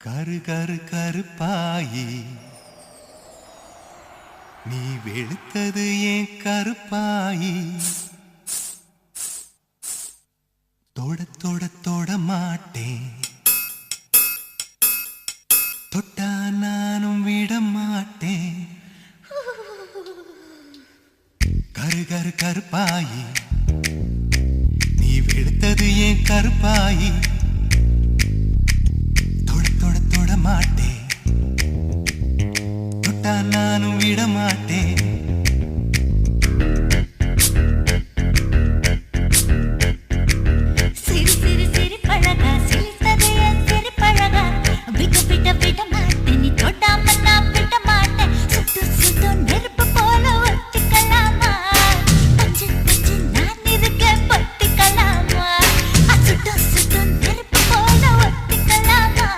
கரு கரு கருப்பாயி நீ வெளுத்தது ஏன் கருப்பாயி தொட தொட தொட மாட்டேன் தொட்டா நானும் விட மாட்டேன் கரு கரு கருப்பாயி நீ வெளுத்தது ஏன் கருப்பாயி மாட்டேன் தொட்டா நானும் விட மாட்டேன் சிறு சிறு சிறு பழகா சிரித்தது என் சிறு பழகா விட்டு விட்ட விட மாட்டேன் நீ தொட்டாம நான் விட மாட்டேன் சுட்டு சுட்டு நெருப்பு போல ஒட்டிக்கலாமா பஞ்சு பஞ்சு நான் இருக்க பத்திக்கலாமா சுட்டு சுட்டு நெருப்பு போல ஒட்டிக்கலாமா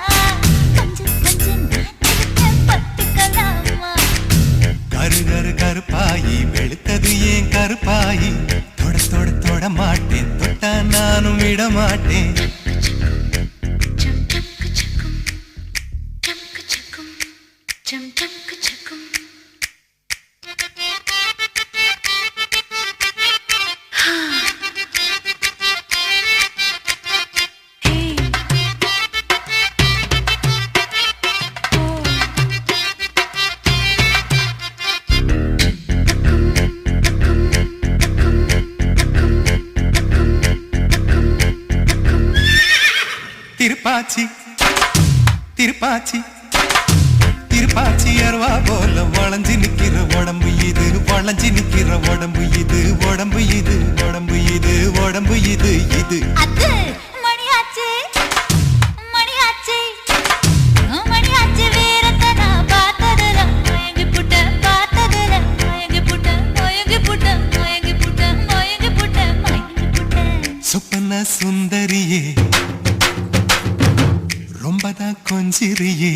கரு கரு கருப்பாயி வெளுத்தது ஏன் கருப்பாயி தொட தொட தொட மாட்டேன் தொட்டா நானும் விட மாட்டேன் திருப்பாச்சி திருப்பாச்சி திருப்பாச்சி அருவா போல வளைஞ்சு நிக்கிற உடம்பு இது வளைஞ்சு நிக்கிற உடம்பு இது உடம்பு இது உடம்பு இது உடம்பு இது இது அது மணியாச்சி மணியாச்சி மணியாச்சி வீரத்தை நான் பார்த்ததுல மயங்கி புட்ட பார்த்ததுல மயங்கி புட்ட மயங்கி புட்ட மயங்கி புட்ட மயங்கி புட்ட மயங்கி புட்ட சொப்பன சுந்தரியே ரொம்பதான் கொஞ்சிரியே